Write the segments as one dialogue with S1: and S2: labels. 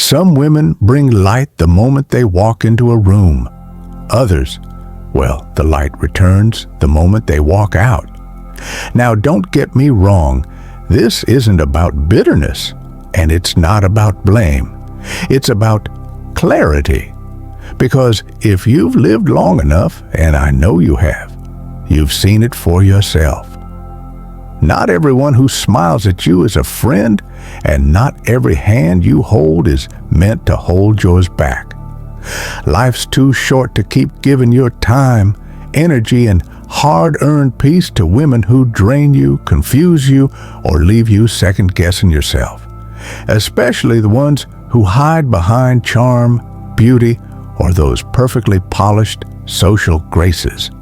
S1: Some women bring light the moment they walk into a room. Others, well, the light returns the moment they walk out. Now, don't get me wrong. This isn't about bitterness, and it's not about blame. It's about clarity. Because if you've lived long enough, and I know you have, you've seen it for yourself. Not everyone who smiles at you is a friend, and not every hand you hold is meant to hold yours back. Life's too short to keep giving your time, energy, and hard-earned peace to women who drain you, confuse you, or leave you second-guessing yourself. Especially the ones who hide behind charm, beauty, or those perfectly polished social graces.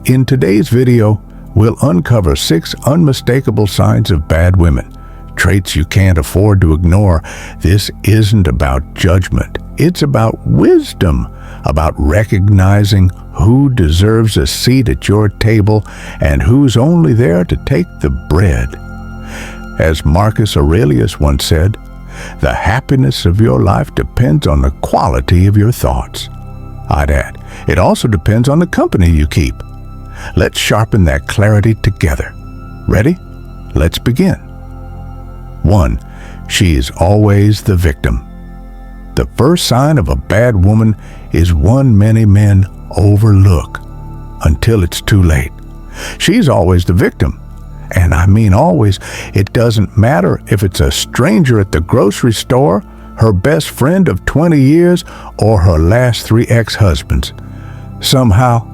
S1: In today's video, we'll uncover 6 unmistakable signs of bad women, traits you can't afford to ignore. This isn't about judgment. It's about wisdom, about recognizing who deserves a seat at your table and who's only there to take the bread. As Marcus Aurelius once said, the happiness of your life depends on the quality of your thoughts. I'd add, it also depends on the company you keep. Let's sharpen that clarity together. Ready? Let's begin. 1. She is always the victim. The first sign of a bad woman is one many men overlook until it's too late. She's always the victim. And I mean always. It doesn't matter if it's a stranger at the grocery store, her best friend of 20 years, or her last 3 ex-husbands. Somehow,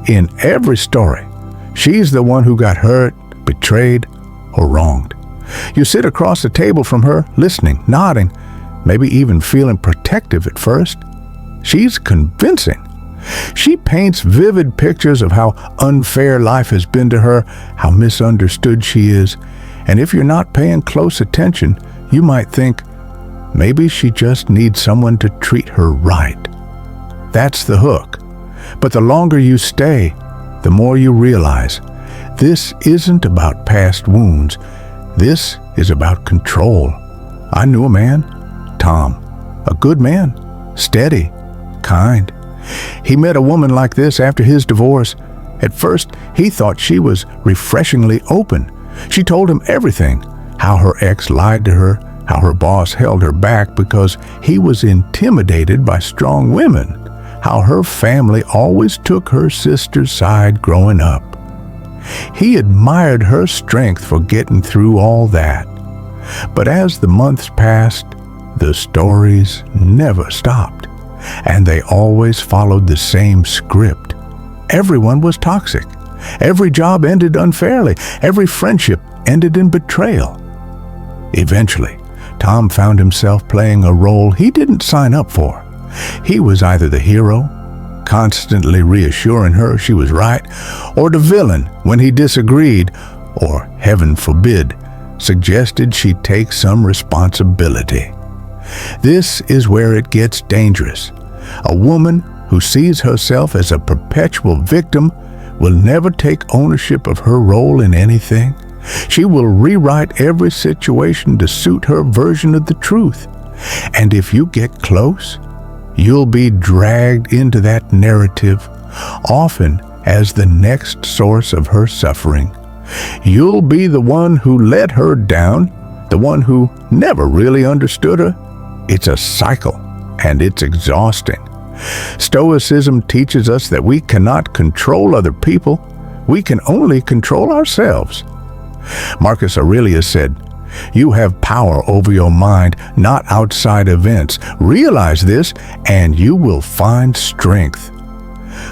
S1: in every story, she's the one who got hurt, betrayed, or wronged. You sit across the table from her, listening, nodding, maybe even feeling protective at first. She's convincing. She paints vivid pictures of how unfair life has been to her, how misunderstood she is, and if you're not paying close attention, you might think, maybe she just needs someone to treat her right. That's the hook. But the longer you stay, the more you realize, this isn't about past wounds. This is about control. I knew a man, Tom, a good man, steady, kind. He met a woman like this after his divorce. At first, he thought she was refreshingly open. She told him everything, how her ex lied to her, how her boss held her back because he was intimidated by strong women, how her family always took her sister's side growing up. He admired her strength for getting through all that. But as the months passed, the stories never stopped. And they always followed the same script. Everyone was toxic. Every job ended unfairly. Every friendship ended in betrayal. Eventually, Tom found himself playing a role he didn't sign up for. He was either the hero, constantly reassuring her she was right, or the villain when he disagreed, or, heaven forbid, suggested she take some responsibility. This is where it gets dangerous. A woman who sees herself as a perpetual victim will never take ownership of her role in anything. She will rewrite every situation to suit her version of the truth. And if you get close, you'll be dragged into that narrative, often as the next source of her suffering. You'll be the one who let her down, the one who never really understood her. It's a cycle, and it's exhausting. Stoicism teaches us that we cannot control other people. We can only control ourselves. Marcus Aurelius said, "You have power over your mind, not outside events. Realize this, and you will find strength."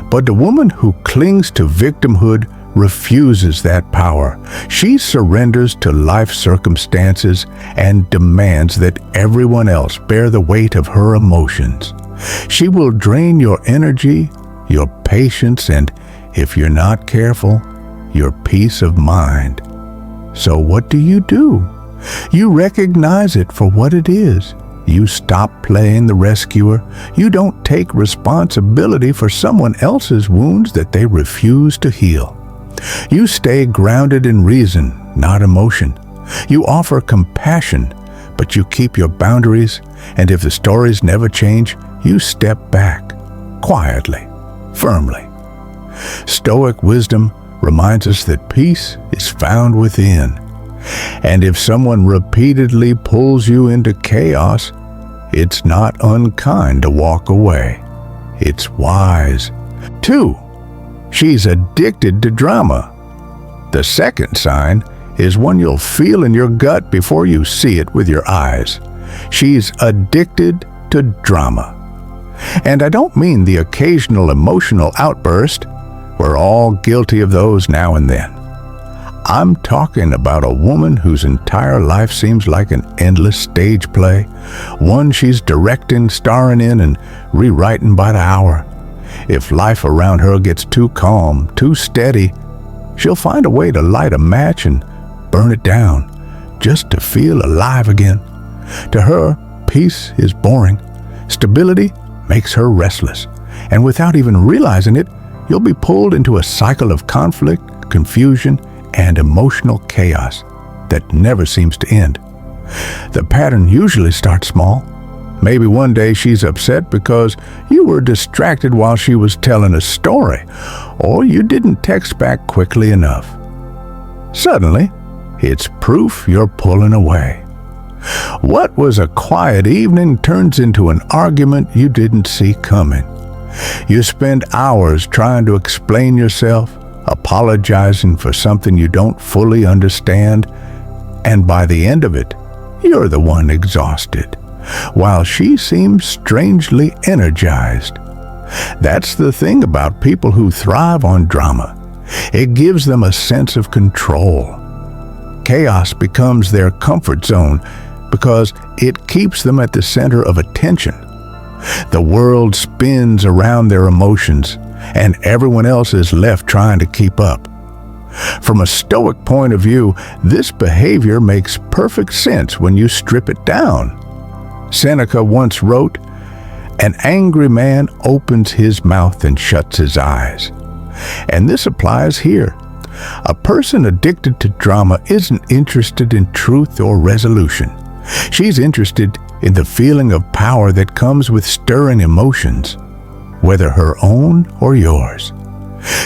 S1: But the woman who clings to victimhood refuses that power. She surrenders to life circumstances and demands that everyone else bear the weight of her emotions. She will drain your energy, your patience, and, if you're not careful, your peace of mind. So what do? You recognize it for what it is. You stop playing the rescuer. You don't take responsibility for someone else's wounds that they refuse to heal. You stay grounded in reason, not emotion. You offer compassion, but you keep your boundaries, and if the stories never change, you step back, quietly, firmly. Stoic wisdom reminds us that peace is found within. And if someone repeatedly pulls you into chaos, it's not unkind to walk away. It's wise. 2, she's addicted to drama. The second sign is one you'll feel in your gut before you see it with your eyes. She's addicted to drama. And I don't mean the occasional emotional outburst. We're all guilty of those now and then. I'm talking about a woman whose entire life seems like an endless stage play, one she's directing, starring in, and rewriting by the hour. If life around her gets too calm, too steady, she'll find a way to light a match and burn it down, just to feel alive again. To her, peace is boring. Stability makes her restless. And without even realizing it, you'll be pulled into a cycle of conflict, confusion, and emotional chaos that never seems to end. The pattern usually starts small. Maybe one day she's upset because you were distracted while she was telling a story, or you didn't text back quickly enough. Suddenly, it's proof you're pulling away. What was a quiet evening turns into an argument you didn't see coming. You spend hours trying to explain yourself, apologizing for something you don't fully understand, and by the end of it, you're the one exhausted, while she seems strangely energized. That's the thing about people who thrive on drama. It gives them a sense of control. Chaos becomes their comfort zone because it keeps them at the center of attention. The world spins around their emotions, and everyone else is left trying to keep up. From a Stoic point of view, this behavior makes perfect sense when you strip it down. Seneca once wrote, "An angry man opens his mouth and shuts his eyes." And this applies here. A person addicted to drama isn't interested in truth or resolution. She's interested in the feeling of power that comes with stirring emotions, whether her own or yours.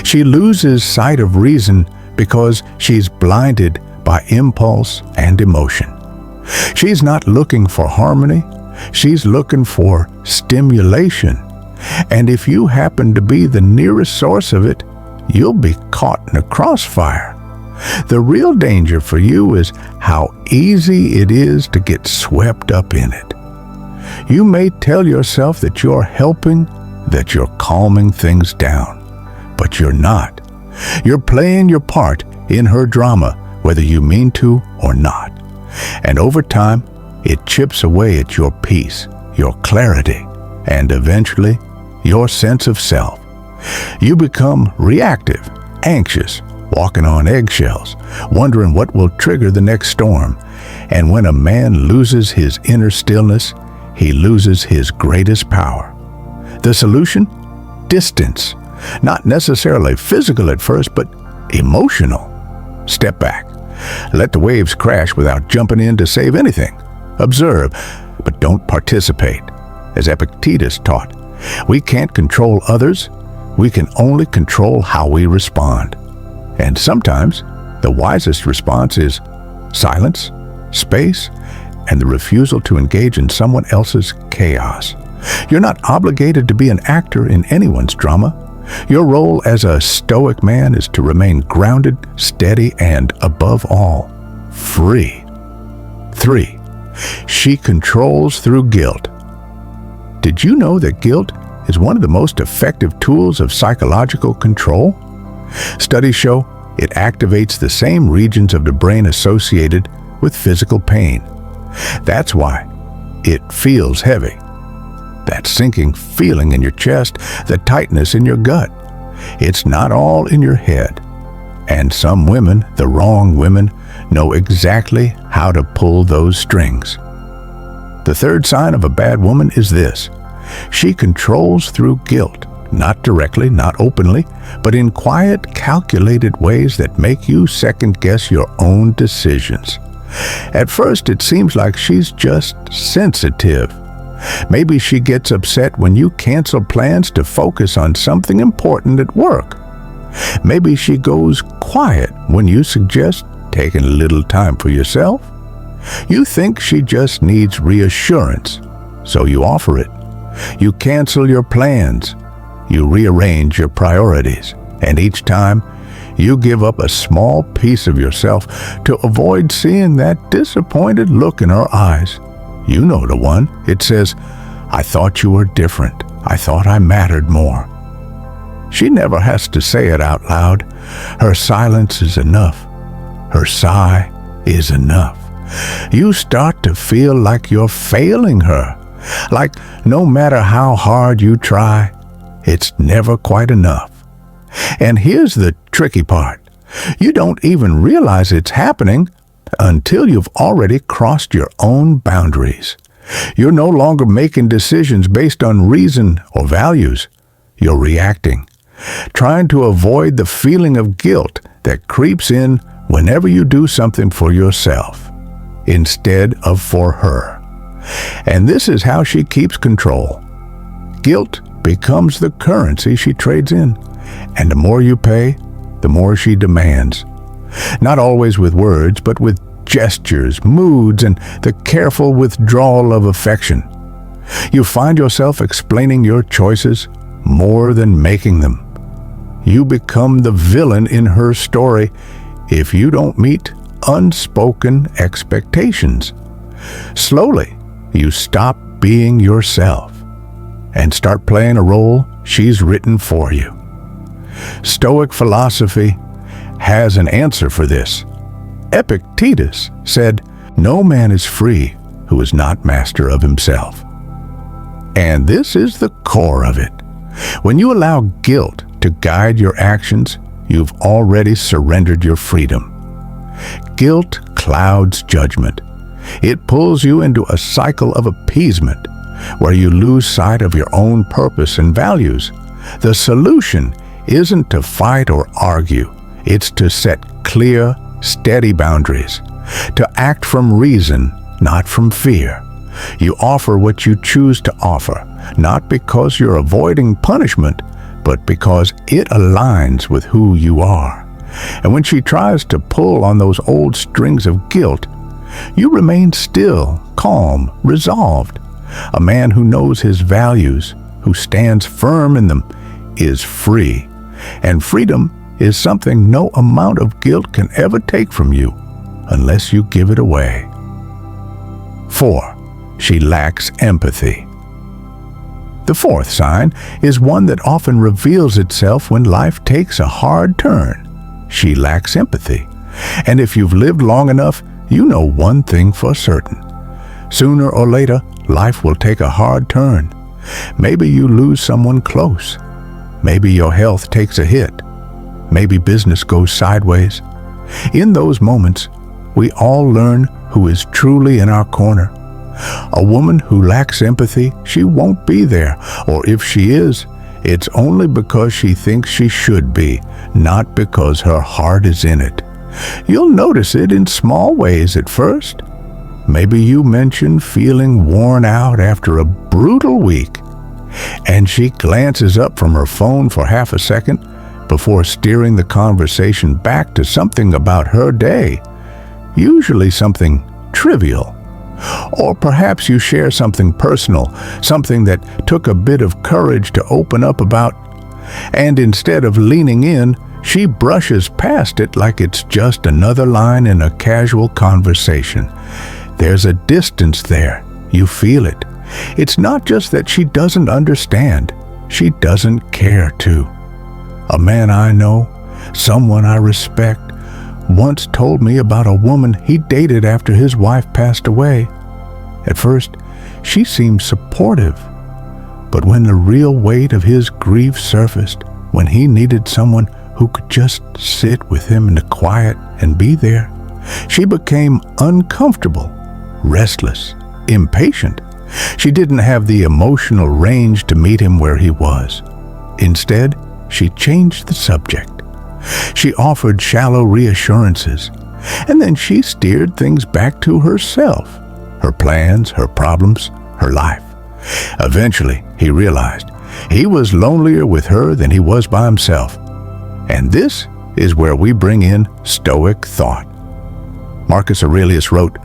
S1: She loses sight of reason because she's blinded by impulse and emotion. She's not looking for harmony, she's looking for stimulation. And if you happen to be the nearest source of it, you'll be caught in a crossfire. The real danger for you is how easy it is to get swept up in it. You may tell yourself that you're helping, that you're calming things down, but you're not. You're playing your part in her drama, whether you mean to or not. And over time, it chips away at your peace, your clarity, and eventually, your sense of self. You become reactive, anxious, walking on eggshells, wondering what will trigger the next storm. And when a man loses his inner stillness, he loses his greatest power. The solution? Distance. Not necessarily physical at first, but emotional. Step back. Let the waves crash without jumping in to save anything. Observe, but don't participate. As Epictetus taught, we can't control others. We can only control how we respond. And sometimes, the wisest response is silence, space, and the refusal to engage in someone else's chaos. You're not obligated to be an actor in anyone's drama. Your role as a Stoic man is to remain grounded, steady, and, above all, free. 3. She controls through guilt. Did you know that guilt is one of the most effective tools of psychological control? Studies show it activates the same regions of the brain associated with physical pain. That's why it feels heavy. That sinking feeling in your chest, the tightness in your gut. It's not all in your head. And some women, the wrong women, know exactly how to pull those strings. The third sign of a bad woman is this. She controls through guilt, not directly, not openly, but in quiet, calculated ways that make you second-guess your own decisions. At first, it seems like she's just sensitive. Maybe she gets upset when you cancel plans to focus on something important at work. Maybe she goes quiet when you suggest taking a little time for yourself. You think she just needs reassurance, so you offer it. You cancel your plans. You rearrange your priorities. And each time, you give up a small piece of yourself to avoid seeing that disappointed look in her eyes. You know the one. It says, "I thought you were different. I thought I mattered more." She never has to say it out loud. Her silence is enough. Her sigh is enough. You start to feel like you're failing her. Like no matter how hard you try, it's never quite enough. And here's the tricky part. You don't even realize it's happening until you've already crossed your own boundaries. You're no longer making decisions based on reason or values. You're reacting, trying to avoid the feeling of guilt that creeps in whenever you do something for yourself instead of for her. And this is how she keeps control. Guilt becomes the currency she trades in, and the more you pay, the more she demands. Not always with words, but with gestures, moods, and the careful withdrawal of affection. You find yourself explaining your choices more than making them. You become the villain in her story if you don't meet unspoken expectations. Slowly, you stop being yourself and start playing a role she's written for you. Stoic philosophy has an answer for this. Epictetus said, "No man is free who is not master of himself." And this is the core of it. When you allow guilt to guide your actions, you've already surrendered your freedom. Guilt clouds judgment. It pulls you into a cycle of appeasement where you lose sight of your own purpose and values. The solution isn't to fight or argue. It's to set clear, steady boundaries, to act from reason, not from fear. You offer what you choose to offer, not because you're avoiding punishment, but because it aligns with who you are. And when she tries to pull on those old strings of guilt, you remain still, calm, resolved. A man who knows his values, who stands firm in them, is free. And freedom is something no amount of guilt can ever take from you unless you give it away. 4. She lacks empathy. The fourth sign is one that often reveals itself when life takes a hard turn. She lacks empathy. And if you've lived long enough, you know one thing for certain. Sooner or later, life will take a hard turn. Maybe you lose someone close. Maybe your health takes a hit. Maybe business goes sideways. In those moments, we all learn who is truly in our corner. A woman who lacks empathy, she won't be there. Or if she is, it's only because she thinks she should be, not because her heart is in it. You'll notice it in small ways at first. Maybe you mention feeling worn out after a brutal week, and she glances up from her phone for half a second before steering the conversation back to something about her day, usually something trivial. Or perhaps you share something personal, something that took a bit of courage to open up about, and instead of leaning in, she brushes past it like it's just another line in a casual conversation. There's a distance there. You feel it. It's not just that she doesn't understand. She doesn't care to. A man I know, someone I respect, once told me about a woman he dated after his wife passed away. At first, she seemed supportive. But when the real weight of his grief surfaced, when he needed someone who could just sit with him in the quiet and be there, she became uncomfortable, restless, impatient. She didn't have the emotional range to meet him where he was. Instead, she changed the subject. She offered shallow reassurances, And then she steered things back to herself, her plans, her problems, her life. Eventually, he realized he was lonelier with her than he was by himself. And this is where we bring in Stoic thought. Marcus Aurelius wrote,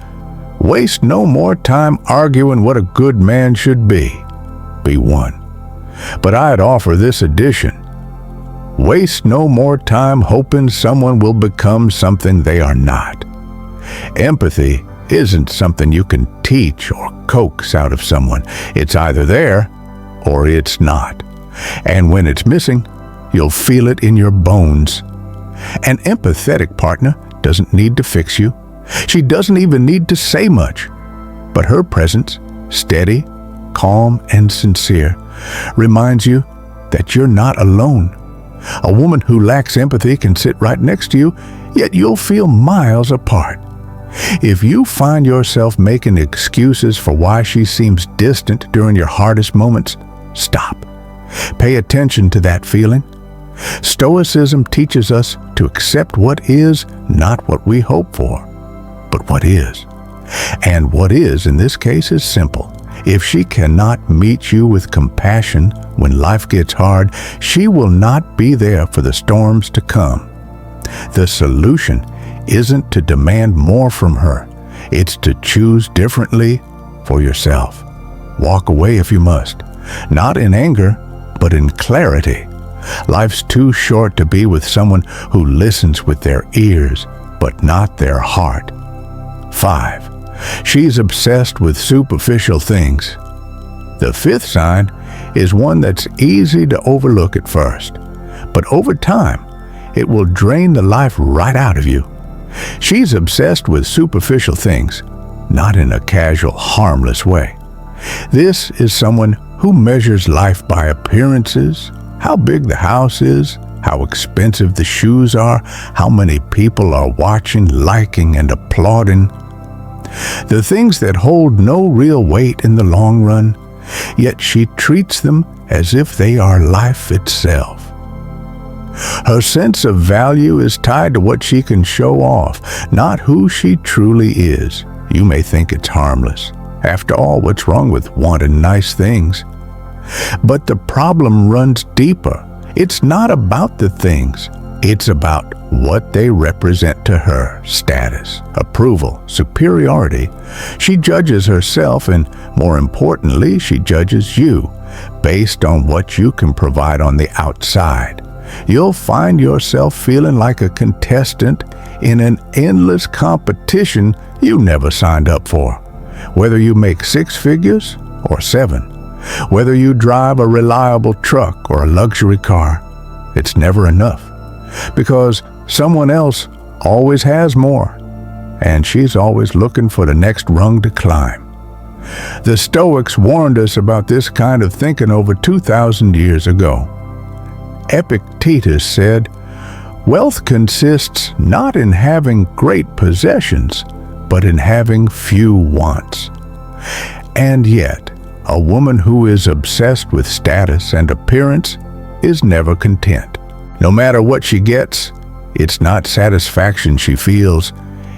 S1: "Waste no more time arguing what a good man should be. Be one." But I'd offer this addition: waste no more time hoping someone will become something they are not. Empathy isn't something you can teach or coax out of someone. It's either there or it's not. And when it's missing, you'll feel it in your bones. An empathetic partner doesn't need to fix you. She doesn't even need to say much. But her presence, steady, calm, and sincere, reminds you that you're not alone. A woman who lacks empathy can sit right next to you, yet you'll feel miles apart. If you find yourself making excuses for why she seems distant during your hardest moments, stop. Pay attention to that feeling. Stoicism teaches us to accept what is, not what we hope for, but what is. And what is, in this case, is simple. If she cannot meet you with compassion when life gets hard, she will not be there for the storms to come. The solution isn't to demand more from her. It's to choose differently for yourself. Walk away if you must, not in anger, but in clarity. Life's too short to be with someone who listens with their ears, but not their heart. 5. She's obsessed with superficial things. The fifth sign is one that's easy to overlook at first, but over time, it will drain the life right out of you. She's obsessed with superficial things, not in a casual, harmless way. This is someone who measures life by appearances, how big the house is, how expensive the shoes are, how many people are watching, liking, and applauding. The things that hold no real weight in the long run, yet she treats them as if they are life itself. Her sense of value is tied to what she can show off, not who she truly is. You may think it's harmless. After all, what's wrong with wanting nice things? But the problem runs deeper. It's not about the things. It's about what they represent to her: status, approval, superiority. She judges herself, and more importantly, she judges you based on what you can provide on the outside. You'll find yourself feeling like a contestant in an endless competition you never signed up for. Whether you make 6 figures or 7, whether you drive a reliable truck or a luxury car, it's never enough, because someone else always has more, and she's always looking for the next rung to climb. The Stoics warned us about this kind of thinking over 2,000 years ago. Epictetus said, "Wealth consists not in having great possessions, but in having few wants." And yet, a woman who is obsessed with status and appearance is never content. No matter what she gets, it's not satisfaction she feels.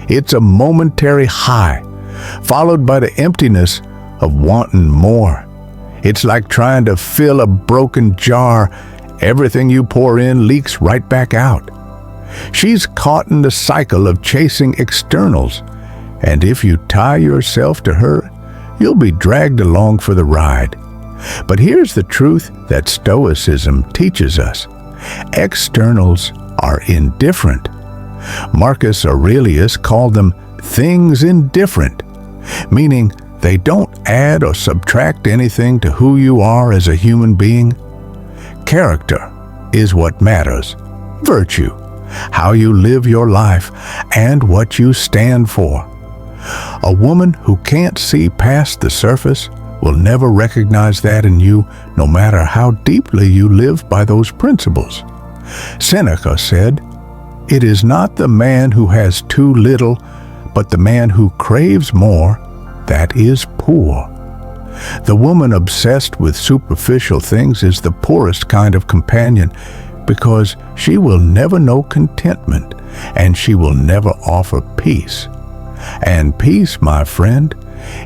S1: It's a momentary high, followed by the emptiness of wanting more. It's like trying to fill a broken jar. Everything you pour in leaks right back out. She's caught in the cycle of chasing externals, and if you tie yourself to her, you'll be dragged along for the ride. But here's the truth that Stoicism teaches us. Externals are indifferent. Marcus Aurelius called them things indifferent, meaning they don't add or subtract anything to who you are as a human being. Character is what matters. Virtue, how you live your life, and what you stand for. A woman who can't see past the surface will never recognize that in you, no matter how deeply you live by those principles. Seneca said, "It is not the man who has too little, but the man who craves more that is poor." The woman obsessed with superficial things is the poorest kind of companion, because she will never know contentment. and she will never offer peace. And peace, my friend,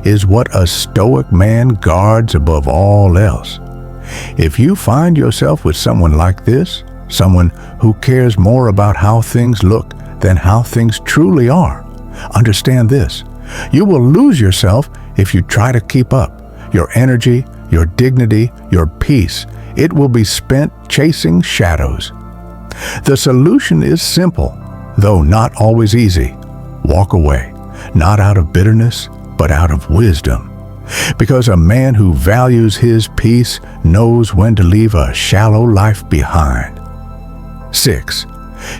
S1: is what a Stoic man guards above all else. If you find yourself with someone like this, someone who cares more about how things look than how things truly are, understand this: you will lose yourself if you try to keep up. Your energy, your dignity, your peace, it will be spent chasing shadows. The solution is simple, though not always easy. Walk away, not out of bitterness, but out of wisdom. Because a man who values his peace knows when to leave a shallow life behind. 6.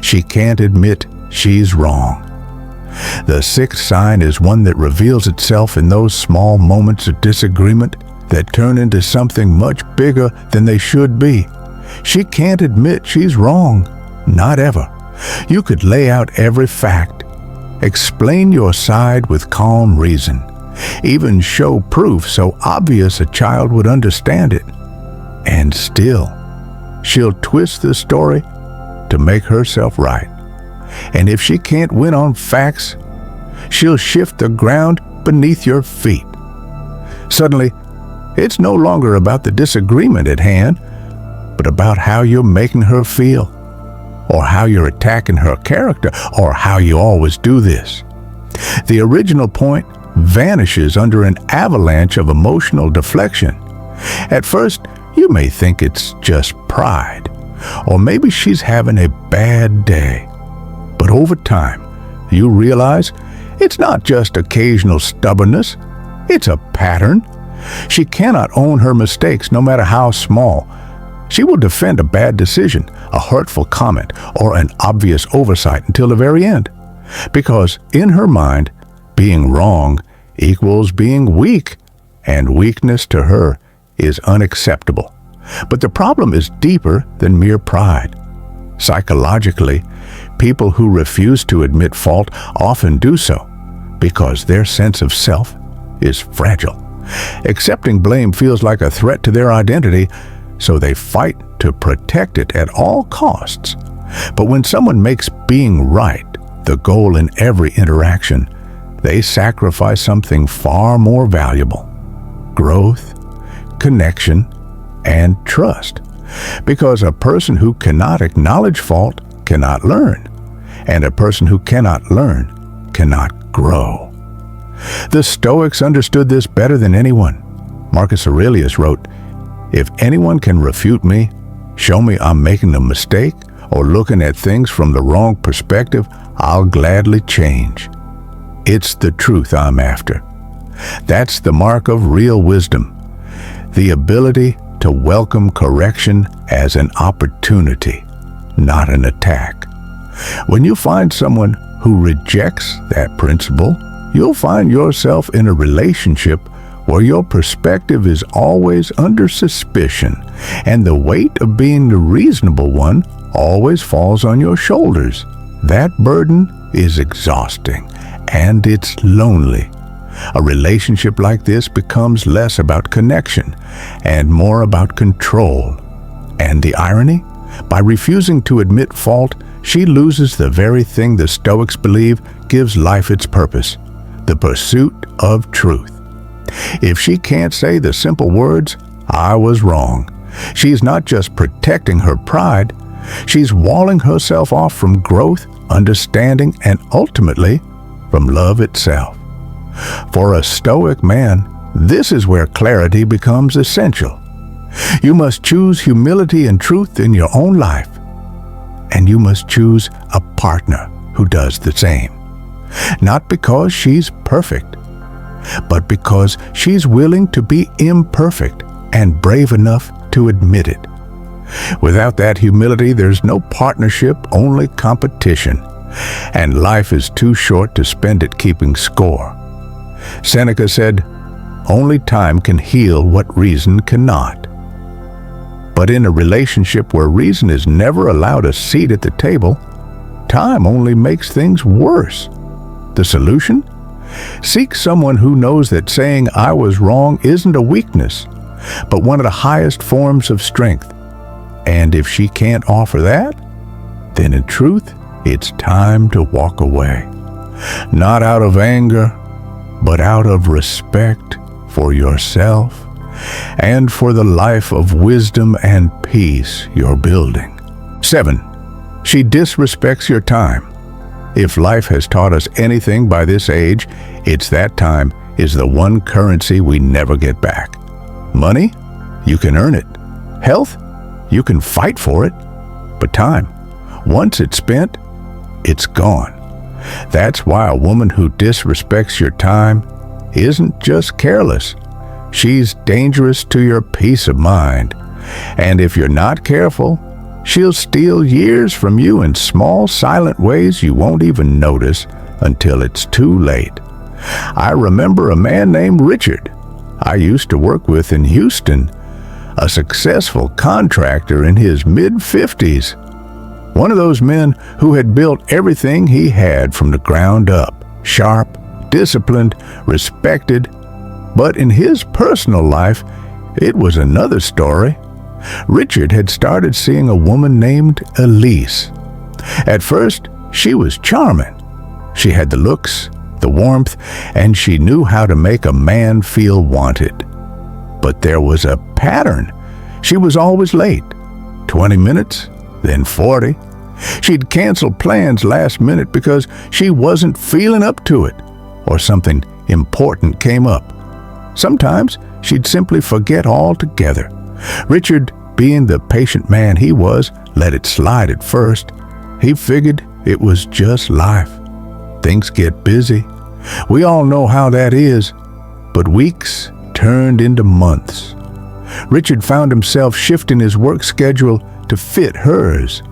S1: She can't admit she's wrong. The sixth sign is one that reveals itself in those small moments of disagreement that turn into something much bigger than they should be. She can't admit she's wrong. Not ever. You could lay out every fact, explain your side with calm reason, even show proof so obvious a child would understand it. And still, she'll twist the story to make herself right. And if she can't win on facts, she'll shift the ground beneath your feet. Suddenly, it's no longer about the disagreement at hand, but about how you're making her feel, or how you're attacking her character, or how you always do this. The original point vanishes under an avalanche of emotional deflection. At first, you may think it's just pride, or maybe she's having a bad day. But over time, you realize it's not just occasional stubbornness, it's a pattern. She cannot own her mistakes, no matter how small. She will defend a bad decision, a hurtful comment, or an obvious oversight until the very end. Because in her mind, being wrong equals being weak, and weakness to her is unacceptable. But the problem is deeper than mere pride. Psychologically, people who refuse to admit fault often do so because their sense of self is fragile. Accepting blame feels like a threat to their identity, so they fight to protect it at all costs. But when someone makes being right the goal in every interaction, they sacrifice something far more valuable: growth, connection, and trust. Because a person who cannot acknowledge fault cannot learn, and a person who cannot learn cannot grow. The Stoics understood this better than anyone. Marcus Aurelius wrote, "If anyone can refute me, show me I'm making a mistake or looking at things from the wrong perspective, I'll gladly change. It's the truth I'm after." That's the mark of real wisdom, the ability to welcome correction as an opportunity, not an attack. When you find someone who rejects that principle, you'll find yourself in a relationship where your perspective is always under suspicion, and the weight of being the reasonable one always falls on your shoulders. That burden is exhausting, and it's lonely. A relationship like this becomes less about connection and more about control. And the irony? By refusing to admit fault, she loses the very thing the Stoics believe gives life its purpose: the pursuit of truth. If she can't say the simple words, "I was wrong," she's not just protecting her pride, she's walling herself off from growth, understanding, and ultimately from love itself. For a Stoic man, this is where clarity becomes essential. You must choose humility and truth in your own life, and you must choose a partner who does the same. Not because she's perfect, but because she's willing to be imperfect and brave enough to admit it. Without that humility, there's no partnership, only competition, and life is too short to spend it keeping score. Seneca said, "Only time can heal what reason cannot." But in a relationship where reason is never allowed a seat at the table, time only makes things worse. The solution? Seek someone who knows that saying "I was wrong" isn't a weakness, but one of the highest forms of strength. And if she can't offer that, then in truth, it's time to walk away. Not out of anger, but out of respect for yourself and for the life of wisdom and peace you're building. 7. She disrespects your time. If life has taught us anything by this age, it's that time is the one currency we never get back. Money? You can earn it. Health? You can fight for it. But time, once it's spent, it's gone. That's why a woman who disrespects your time isn't just careless. She's dangerous to your peace of mind. And if you're not careful, she'll steal years from you in small, silent ways you won't even notice until it's too late. I remember a man named Richard I used to work with in Houston, a successful contractor in his mid-50s. One of those men who had built everything he had from the ground up, sharp, disciplined, respected. But in his personal life, it was another story. Richard had started seeing a woman named Elise. At first, she was charming. She had the looks, the warmth, and she knew how to make a man feel wanted. But there was a pattern. She was always late. 20 minutes, then 40. She'd cancel plans last minute because she wasn't feeling up to it, or something important came up. Sometimes she'd simply forget altogether. Richard, being the patient man he was, let it slide at first. He figured it was just life. Things get busy. We all know how that is. But weeks turned into months. Richard found himself shifting his work schedule to fit hers.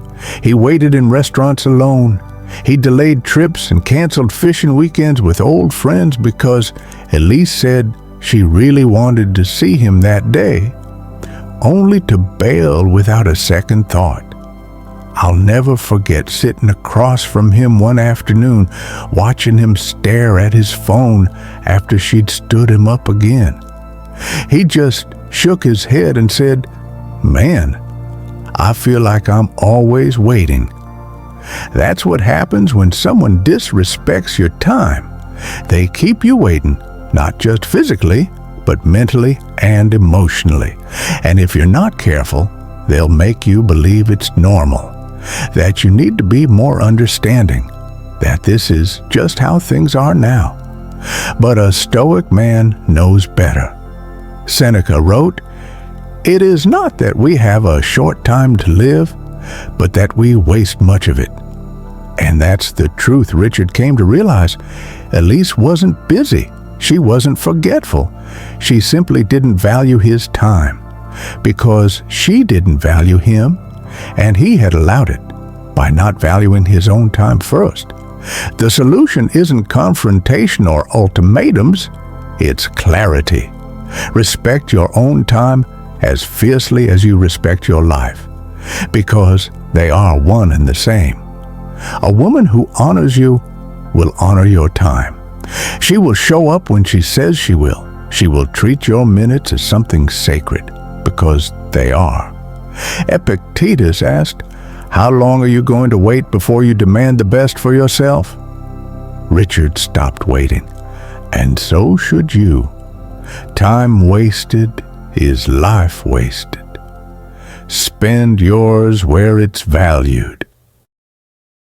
S1: He waited in restaurants alone. He delayed trips and canceled fishing weekends with old friends because Elise said she really wanted to see him that day, only to bail without a second thought. I'll never forget sitting across from him one afternoon, watching him stare at his phone after she'd stood him up again. He just shook his head and said, "Man, I feel like I'm always waiting." That's what happens when someone disrespects your time. They keep you waiting, not just physically, but mentally and emotionally. And if you're not careful, they'll make you believe it's normal, that you need to be more understanding, that this is just how things are now. But a Stoic man knows better. Seneca wrote, "It is not that we have a short time to live, but that we waste much of it." And that's the truth Richard came to realize. Elise wasn't busy. She wasn't forgetful. She simply didn't value his time because she didn't value him, and he had allowed it by not valuing his own time first. The solution isn't confrontation or ultimatums. It's clarity. Respect your own time as fiercely as you respect your life, because they are one and the same. A woman who honors you will honor your time. She will show up when she says she will. She will treat your minutes as something sacred, because they are. Epictetus asked, "How long are you going to wait before you demand the best for yourself?" Richard stopped waiting, and so should you. Time wasted is life wasted. Spend yours where it's valued.